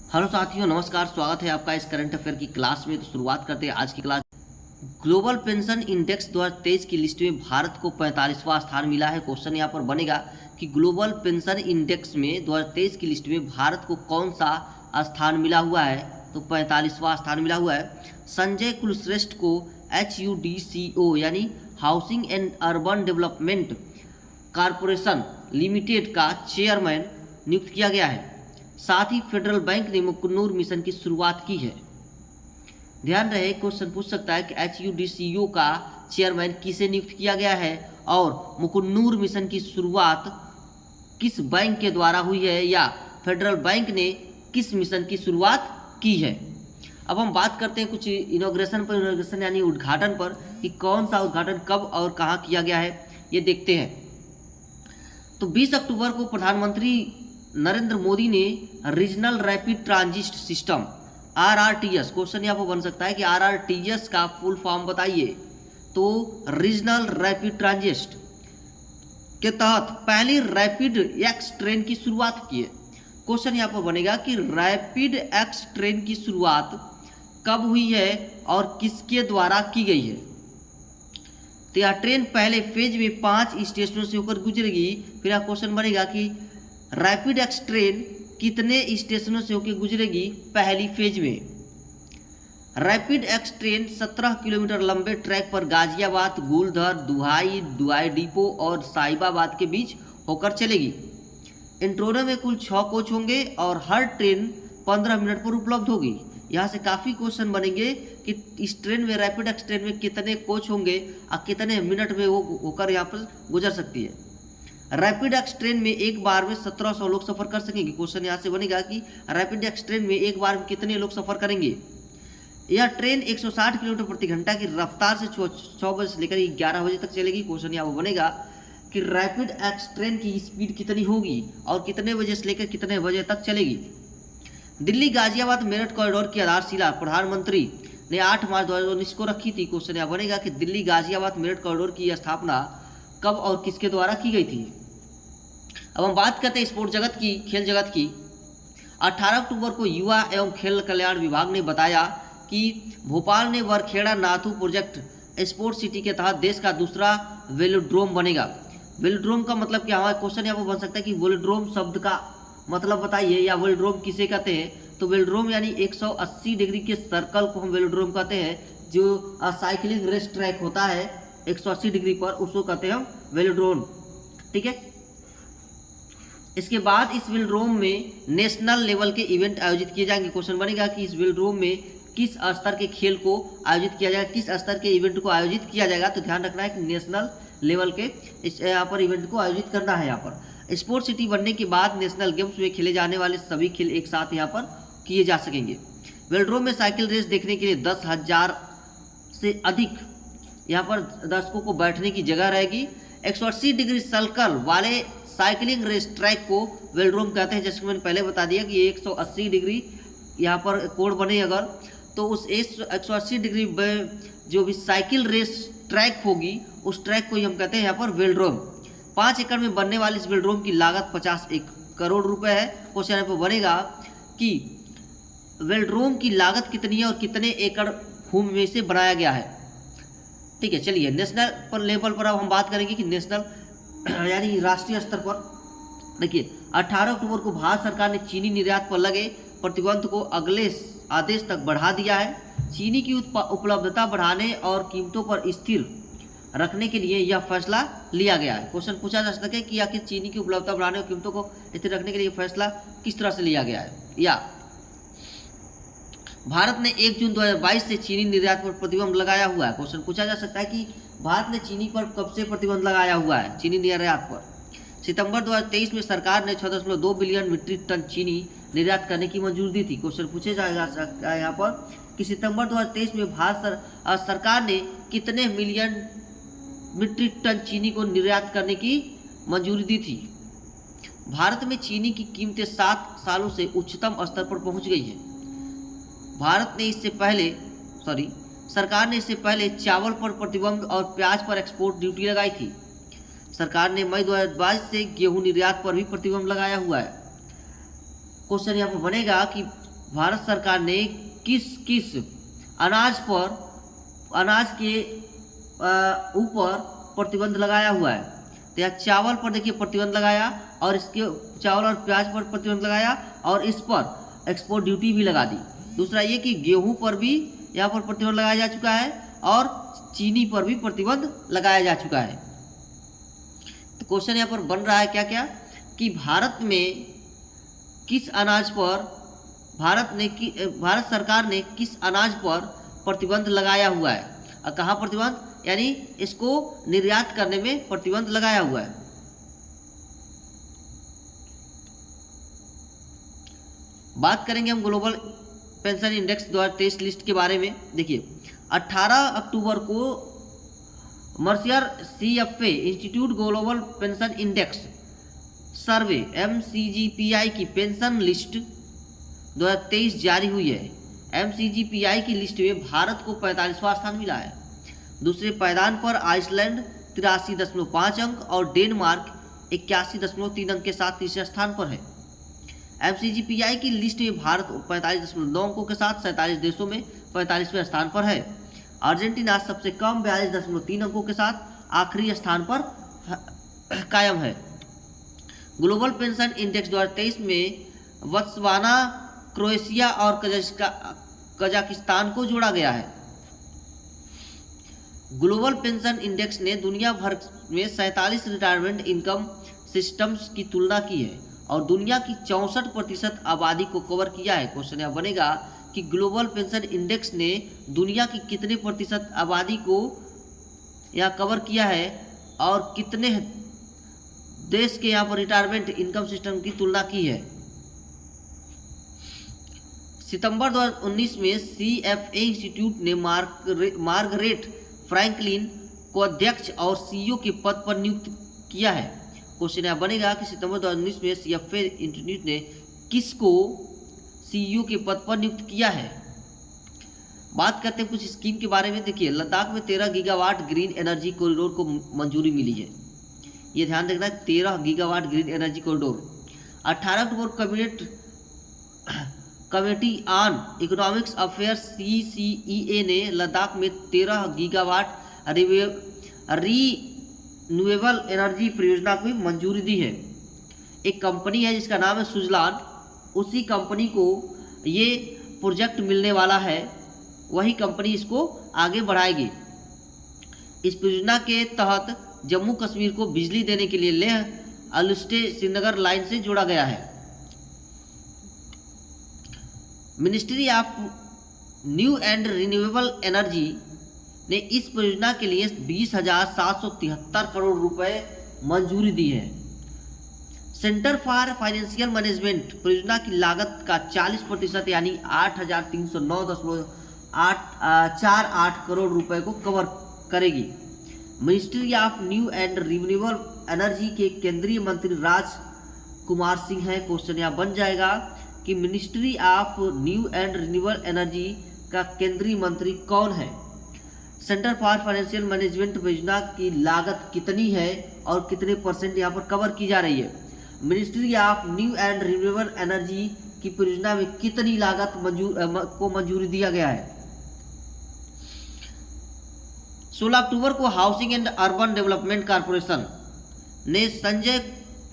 Hello साथियों, नमस्कार। स्वागत है आपका इस करंट अफेयर की क्लास में। तो शुरुआत करते हैं आज की क्लास। ग्लोबल पेंशन इंडेक्स 2023 की लिस्ट में भारत को 45वां स्थान मिला है। क्वेश्चन यहाँ पर बनेगा कि ग्लोबल पेंशन इंडेक्स में 2023 की लिस्ट में भारत को कौन सा स्थान मिला हुआ है। तो 45वां स्थान मिला हुआ है। संजय कुलश्रेष्ठ को HUDCO यानी housing and urban development corporation limited का चेयरमैन नियुक्त किया गया है। साथ ही फेडरल बैंक ने मुकन्नूर मिशन की शुरुआत की है। ध्यान रहे, क्वेश्चन पूछ सकता है कि HUDCO का चेयरमैन किसे नियुक्त किया गया है और मुकन्नूर मिशन की शुरुआत किस बैंक के द्वारा हुई है या फेडरल बैंक ने किस मिशन की शुरुआत की है। अब हम बात करते हैं कुछ इनॉग्रेशन यानी उद्घाटन पर कि कौन सा उद्घाटन कब और कहाँ किया गया है, ये देखते हैं। तो 20 अक्टूबर को प्रधानमंत्री नरेंद्र मोदी ने regional rapid transit system RRTS, question यहाँ पर बन सकता है कि RRTS का फुल फॉर्म बताइए। तो रीजनल रैपिड ट्रांजिट के तहत पहली रैपिड एक्स ट्रेन की शुरुआत की है। क्वेश्चन यहाँ पर बनेगा कि रैपिड एक्स ट्रेन की शुरुआत कब हुई है और किसके द्वारा की गई है। तो यह ट्रेन पहले फेज में 5 स्टेशनों से होकर गुजरेगी। फिर यह क्वेश्चन बनेगा कि रैपिड एक्स ट्रेन कितने स्टेशनों से होकर गुजरेगी पहली फेज में। रैपिड एक्स ट्रेन 17 किलोमीटर लंबे ट्रैक पर गाजियाबाद, गुलधर, दुहाई डिपो और साहिबाबाद के बीच होकर चलेगी। इंट्रोडे में कुल 6 कोच होंगे और हर ट्रेन 15 मिनट पर उपलब्ध होगी। यहाँ से काफ़ी क्वेश्चन बनेंगे कि इस ट्रेन में, रैपिड एक्स ट्रेन में कितने कोच होंगे और कितने मिनट में वो होकर यहाँ पर गुजर सकती है। रैपिड एक्स ट्रेन में एक बार में 1700 लोग सफर कर सकेंगे। क्वेश्चन यहाँ से बनेगा कि रैपिड एक्स ट्रेन में एक बार में कितने लोग सफर करेंगे। यह ट्रेन 160 किलोमीटर प्रति घंटा की रफ्तार से 6 बजे से लेकर 11 बजे तक चलेगी। क्वेश्चन यहाँ बनेगा कि रैपिड एक्स ट्रेन की स्पीड कितनी होगी और कितने बजे से लेकर कितने बजे तक चलेगी। दिल्ली गाजियाबाद मेरठ कॉरिडोर की आधारशिला प्रधानमंत्री ने 8 मार्च 2019 को रखी थी। क्वेश्चन यहाँ बनेगा कि दिल्ली गाजियाबाद मेरठ कॉरिडोर की स्थापना कब और किसके द्वारा की गई थी। अब हम बात करते हैं स्पोर्ट जगत की, खेल जगत की। 18 अक्टूबर को युवा एवं खेल कल्याण विभाग ने बताया कि भोपाल ने वरखेड़ा नाथू प्रोजेक्ट स्पोर्ट सिटी के तहत देश का दूसरा वेलोड्रोम बनेगा। वेलोड्रोम का मतलब क्या है। क्वेश्चन यहाँ पर बन सकता है कि वेलोड्रोम शब्द का मतलब बताइए या वेलोड्रोम किसे कहते हैं। तो वेलोड्रोम यानी 180 डिग्री के सर्कल को हम वेलोड्रोम कहते हैं। जो साइकिलिंग रेस ट्रैक होता है 180 डिग्री पर, उसको कहते हैं हम वेलोड्रोम। ठीक है। इसके बाद इस वेलोड्रोम में नेशनल लेवल के इवेंट आयोजित किए जाएंगे। क्वेश्चन बनेगा कि इस वेलोड्रोम में किस स्तर के खेल को आयोजित किया जाएगा, किस स्तर के इवेंट को आयोजित किया जाएगा। तो ध्यान रखना है कि नेशनल लेवल के इस यहाँ पर इवेंट को आयोजित करना है। यहाँ पर स्पोर्ट सिटी बनने के बाद नेशनल गेम्स में खेले जाने वाले सभी खेल एक साथ यहाँ पर किए जा सकेंगे। वेलोड्रोम में साइकिल रेस देखने के लिए 10,000 से अधिक यहाँ पर दर्शकों को बैठने की जगह रहेगी। 180 डिग्री सर्कल वाले साइकिलिंग रेस ट्रैक को वेलोड्रोम कहते हैं। जैसे कि मैंने पहले बता दिया कि 180 डिग्री यहाँ पर कोण बने अगर, तो उस 180 डिग्री में जो भी साइकिल रेस ट्रैक होगी उस ट्रैक को ही हम कहते हैं यहाँ पर वेलोड्रोम। 5 एकड़ में बनने वाली इस वेलोड्रोम की लागत 50 करोड़ रुपए है। क्वेश्चन यहाँ पर बनेगा कि वेलोड्रोम की लागत कितनी है और कितने एकड़ भूमि में से बनाया गया है। ठीक है, चलिए नेशनल पर लेवल पर अब हम बात करेंगे कि नेशनल यानी राष्ट्रीय स्तर पर। देखिए 18 अक्टूबर को भारत सरकार ने चीनी निर्यात पर लगे प्रतिबंध को अगले आदेश तक बढ़ा दिया है। चीनी की उपलब्धता बढ़ाने और कीमतों पर स्थिर रखने के लिए यह फैसला लिया गया है। क्वेश्चन पूछा जा सकता है कि आखिर चीनी की उपलब्धता बढ़ाने और कीमतों को स्थिर रखने के लिए फैसला किस तरह से लिया गया है। या भारत ने 1 जून 2022 से चीनी निर्यात पर प्रतिबंध लगाया हुआ है। क्वेश्चन पूछा जा सकता है कि भारत ने चीनी पर कब से प्रतिबंध लगाया हुआ है, चीनी निर्यात पर। सितंबर 2023 में सरकार ने 6.2 बिलियन मीट्रिक टन चीनी निर्यात करने की मंजूरी दी थी। क्वेश्चन पूछे जा सकता है यहाँ पर कि सितंबर 2023 में भारत सरकार ने कितने मिलियन मीट्रिक टन चीनी को निर्यात करने की मंजूरी दी थी। भारत में चीनी की कीमतें 7 सालों से उच्चतम स्तर पर पहुंच गई है। सरकार ने इससे पहले चावल पर प्रतिबंध और प्याज पर एक्सपोर्ट ड्यूटी लगाई थी। सरकार ने मई 2022 से गेहूं निर्यात पर भी प्रतिबंध लगाया हुआ है। क्वेश्चन यहाँ पर बनेगा कि भारत सरकार ने किस किस अनाज के ऊपर प्रतिबंध लगाया हुआ है? तो यहाँ चावल पर देखिए प्रतिबंध लगाया, और इसके चावल और प्याज पर प्रतिबंध लगाया, और इस पर एक्सपोर्ट ड्यूटी भी लगा दी। दूसरा ये कि गेहूं पर भी यहाँ पर प्रतिबंध लगाया जा चुका है, और चीनी पर भी प्रतिबंध लगाया जा चुका है। तो क्वेश्चन यहाँ पर बन रहा है क्या क्या, कि भारत में किस अनाज पर भारत सरकार ने किस अनाज पर प्रतिबंध लगाया हुआ है, और कहाँ प्रतिबंध, यानी इसको निर्यात करने में प्रतिबंध लगाया हुआ है। बात करेंगे हम ग्लोबल पेंशन इंडेक्स 2023 लिस्ट के बारे में। देखिए 18 अक्टूबर को Mercer CFA institute global pension index survey MCGPI की पेंशन लिस्ट 2023 जारी हुई है। MCGPI की लिस्ट में भारत को 45वां स्थान मिला है। दूसरे पायदान पर आइसलैंड 83.5 अंक और डेनमार्क 81.3 अंक के साथ तीसरे स्थान पर है। MCGPI की लिस्ट में भारत 45.9 अंकों के साथ 47 देशों में 45वें स्थान पर है। अर्जेंटीना सबसे कम 42.3 अंकों के साथ आखिरी स्थान पर कायम है। ग्लोबल पेंशन इंडेक्स 2023 में बोत्सवाना, क्रोएशिया और कजाकिस्तान को जोड़ा गया है। ग्लोबल पेंशन इंडेक्स ने दुनिया भर में 47 रिटायरमेंट इनकम सिस्टम्स की तुलना की है और दुनिया की 64% आबादी को कवर किया है। क्वेश्चन यह बनेगा कि ग्लोबल पेंशन इंडेक्स ने दुनिया की कितने प्रतिशत आबादी को यहाँ कवर किया है और कितने देश के यहाँ पर रिटायरमेंट इनकम सिस्टम की तुलना की है। सितंबर 2019 में CFA इंस्टीट्यूट ने मार्गरेट फ्रैंकलिन को अध्यक्ष और CEO के पद पर नियुक्त किया है। क्वेश्चन यह बनेगा कि सितंबर 2019 में CFA इंस्टीट्यूट ने किसको CEO के पद पर नियुक्त किया है। बात करते हैं कुछ स्कीम के बारे में। देखिए लद्दाख में 13 गीगावाट ग्रीन एनर्जी कॉरिडोर को मंजूरी मिली है। ये ध्यान रखना, 13 gigawatt green energy corridor. 18 October committee on economics affairs CCEA ने लद्दाख में 13 गीगावाट रीन्यूएबल एनर्जी परियोजना को मंजूरी दी है। एक कंपनी है जिसका नाम है सुजलान, उसी कंपनी को ये प्रोजेक्ट मिलने वाला है, वही कंपनी इसको आगे बढ़ाएगी। इस परियोजना के तहत जम्मू कश्मीर को बिजली देने के लिए लेह अलुस्टे श्रीनगर लाइन से जोड़ा गया है। Ministry of new and renewable energy ने इस परियोजना के लिए 20,773 करोड़ रुपए मंजूरी दी है। सेंटर फॉर फाइनेंशियल मैनेजमेंट परियोजना की लागत का 40% यानी 8,309.48 करोड़ रुपए को कवर करेगी। Ministry of new and renewable energy के केंद्रीय मंत्री राज कुमार सिंह हैं। क्वेश्चन यहाँ बन जाएगा कि ministry of new and renewable energy का केंद्रीय मंत्री कौन है। सेंटर फॉर फाइनेंशियल मैनेजमेंट परियोजना की लागत कितनी है और कितने % यहाँ पर कवर की जा रही है। Ministry of new and renewable energy की परियोजना में कितनी लागत को मंजूरी दिया गया है। 16 अक्टूबर को housing and urban development corporation ने संजय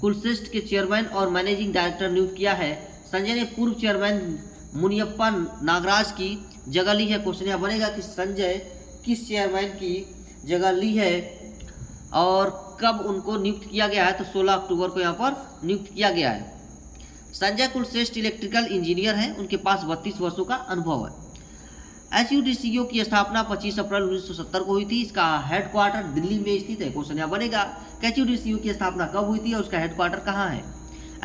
कुलश्रेष्ठ के चेयरमैन और मैनेजिंग डायरेक्टर नियुक्त किया है। संजय ने पूर्व चेयरमैन मुनियप्पा नागराज की जगह ली है। क्वेश्चन यह बनेगा कि संजय किस चेयरमैन की जगह ली है और कब उनको नियुक्त किया गया है। तो 16 अक्टूबर को यहाँ पर नियुक्त किया गया है। संजय कुलश्रेष्ठ इलेक्ट्रिकल इंजीनियर हैं, उनके पास 32 वर्षों का अनुभव है। SUDCO की स्थापना 25 अप्रैल 1970 को हुई थी। इसका हेडक्वार्टर दिल्ली में स्थित है। क्वेश्चन यहाँ बनेगा कि SUDCO की स्थापना कब हुई थी और उसका हेडक्वार्टर कहाँ है।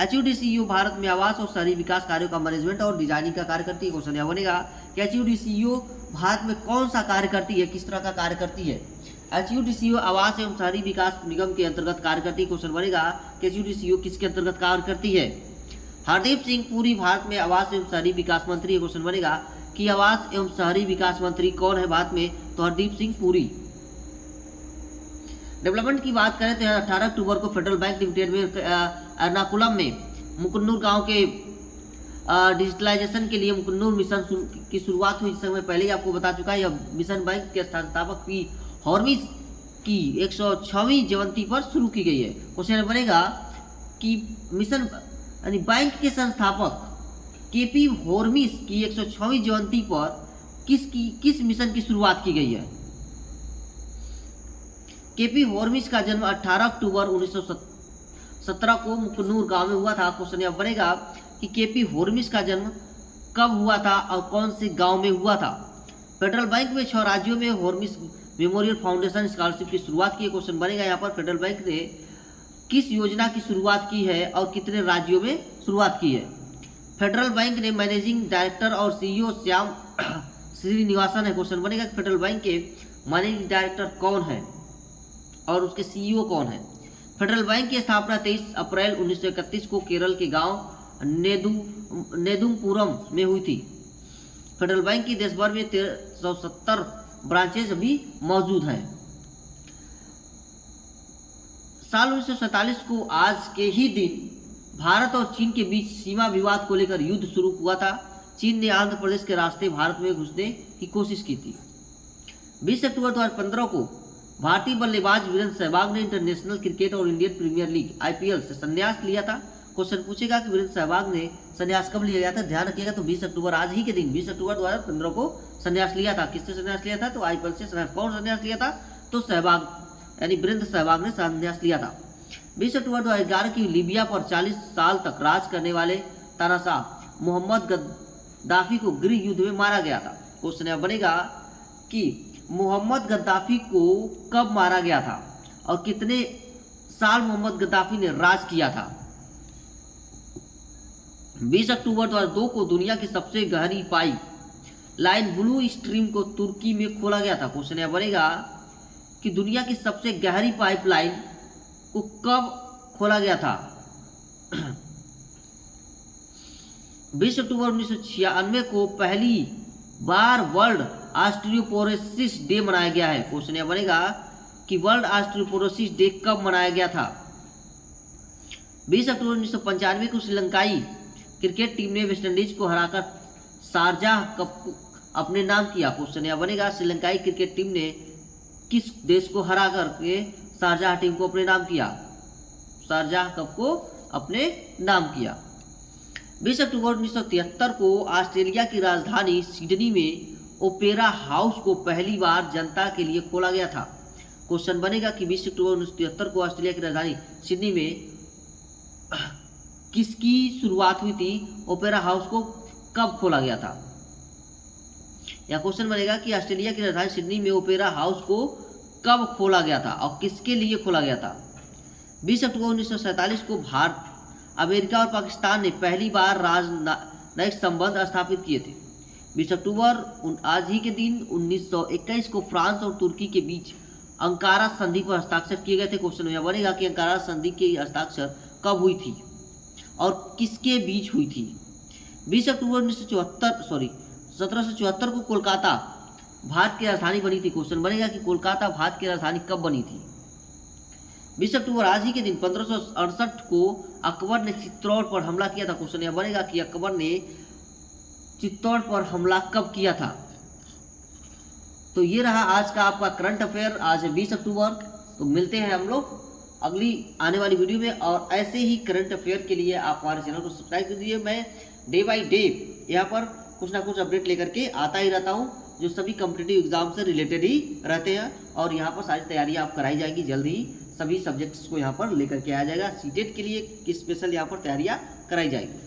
SUDCO भारत में आवास और शहरी विकास कार्यों का मैनेजमेंट और डिजाइनिंग का कार्य करती है। क्वेश्चन यहाँ बनेगा कि SUDCO भारत में कौन सा कार्य करती है, किस तरह का कार्य करती है। SUDCO आवास एवं शहरी विकास निगम के अंतर्गत कार्य करती है। क्वेश्चन बनेगा कि SUDCO किसके अंतर्गत कार्य करती है। हरदीप सिंह पुरी भारत में आवास एवं शहरी विकास मंत्री है। क्वेश्चन बनेगा कि आवास एवं शहरी विकास मंत्री कौन है भारत में, तो हरदीप सिंह पुरी। डेवलपमेंट की बात करें तो 18 अक्टूबर को फेडरल बैंक लिमिटेड में एर्नाकुलम में मुकुन्नूर गांव के डिजिटलाइजेशन के लिए मुकन्नूर मिशन की शुरुआत हुई, जिससे मैं पहले ही आपको बता चुका है। यह मिशन बैंक के संस्थापक पी हॉर्मिस की 106वीं जयंती पर शुरू की गई है। क्वेश्चन बनेगा कि मिशन यानी बैंक के संस्थापक केपी हॉर्मिस की 106वीं जयंती पर किस मिशन की शुरुआत की गई है। केपी हॉर्मिस का जन्म 18 अक्टूबर 1917 को मुकन्नूर गांव में हुआ था। क्वेश्चन यह बनेगा कि केपी हॉर्मिस का जन्म कब हुआ था और कौन से गांव में हुआ था। फेडरल बैंक में 6 राज्यों में हॉर्मिस मेमोरियल फाउंडेशन स्कॉलरशिप की शुरुआत की है। क्वेश्चन बनेगा यहाँ पर फेडरल बैंक ने किस योजना की शुरुआत की है और कितने राज्यों में शुरुआत की है। फेडरल बैंक ने मैनेजिंग डायरेक्टर और सीईओ श्याम श्रीनिवासन है। क्वेश्चन बनेगा कि फेडरल बैंक के मैनेजिंग डायरेक्टर कौन है और उसके सीईओ कौन है। फेडरल बैंक की स्थापना 23 अप्रैल 1931 को केरल के गांव नेदुमपुरम में हुई थी। फेडरल बैंक की देश भर में 170 ब्रांचेज अभी मौजूद हैं। साल 1947 को आज के ही दिन भारत और चीन के बीच सीमा विवाद को लेकर युद्ध शुरू हुआ था। चीन ने आंध्र प्रदेश के रास्ते भारत में घुसने की कोशिश की थी। 20 अक्टूबर 2015 को भारतीय बल्लेबाज वीरेंद्र सहवाग ने इंटरनेशनल क्रिकेट और इंडियन प्रीमियर लीग IPL से संन्यास लिया था। क्वेश्चन पूछेगा कि वीरेंद्र सहवाग ने संन्यास कब लिया गया था। ध्यान रखिएगा, तो 20 अक्टूबर आज ही के दिन 20 अक्टूबर 2015 को संन्यास लिया था। किससे संन्यास लिया था? तो IPL से संन्यास। कौन संन्यास लिया था? तो सहवाग यानी वीरेंद्र सहवाग ने संन्यास लिया था। 20 अक्टूबर 2011 की लीबिया पर 40 साल तक राज करने वाले तानाशाह मोहम्मद गद्दाफी को गृह युद्ध में मारा गया था। क्वेश्चन यह बनेगा कि मोहम्मद गद्दाफी को कब मारा गया था और कितने साल मोहम्मद गद्दाफी ने राज किया था। 20 अक्टूबर 2002 को दुनिया की सबसे गहरी पाइप लाइन ब्लू स्ट्रीम को तुर्की में खोला गया था। क्वेश्चन यह बनेगा कि दुनिया की सबसे गहरी पाइपलाइन को कब खोला गया था। 20 अक्टूबर 1996 को पहली बार वर्ल्ड ऑस्टियोपोरोसिस डे मनाया गया है। क्वेश्चन यह बनेगा कि वर्ल्ड ऑस्टियोपोरोसिस डे कब मनाया गया था। 20 अक्टूबर 1995 को श्रीलंकाई क्रिकेट टीम ने वेस्टइंडीज को हराकर शारजाह कप अपने नाम किया। क्वेश्चन यह बनेगा श्रीलंकाई क्रिकेट टीम ने किस देश को हरा करके शारजाह टीम को अपने नाम किया, शारजाह कप को अपने नाम किया। 20 अक्टूबर 1973 को ऑस्ट्रेलिया की राजधानी सिडनी में ओपेरा हाउस को पहली बार जनता के लिए खोला गया था। क्वेश्चन बनेगा कि 20 अक्टूबर 1973 को ऑस्ट्रेलिया की राजधानी सिडनी में किसकी शुरुआत हुई थी, ओपेरा हाउस को कब खोला गया था। यह क्वेश्चन बनेगा कि ऑस्ट्रेलिया की राजधानी सिडनी में ओपेरा हाउस को कब खोला गया था और किसके लिए खोला गया था। 20 अक्टूबर 1947 को भारत, अमेरिका और पाकिस्तान ने पहली बार राजनयिक संबंध स्थापित किए थे। 20 अक्टूबर आज ही के दिन 1921 को फ्रांस और तुर्की के बीच अंकारा संधि पर हस्ताक्षर किए गए थे। क्वेश्चन यह बनेगा कि अंकारा संधि के हस्ताक्षर कब हुई थी और किसके बीच हुई थी। 20 अक्टूबर 1774 को कोलकाता भारत की राजधानी बनी थी। क्वेश्चन बनेगा कि कोलकाता भारत की राजधानी कब बनी थी। 20 अक्टूबर आज ही के दिन 1568 को अकबर ने चित्तौड़ पर हमला किया था। क्वेश्चन यह बनेगा कि अकबर ने चित्तौड़ पर हमला कब किया था। तो ये रहा आज का आपका करंट अफेयर। आज है 20 अक्टूबर। तो मिलते हैं हम लोग अगली आने वाली वीडियो में, और ऐसे ही करंट अफेयर के लिए आप हमारे चैनल को सब्सक्राइब कर दीजिए। मैं डे बाय डे यहाँ पर कुछ ना कुछ अपडेट लेकर के आता ही रहता हूँ, जो सभी कॉम्पिटिटिव एग्जाम से रिलेटेड ही रहते हैं, और यहाँ पर सारी तैयारियाँ आप कराई जाएगी। जल्द ही सभी सब्जेक्ट्स को यहाँ पर लेकर के आया जाएगा। सीटेट के लिए स्पेशल यहाँ पर तैयारियाँ कराई जाएगी।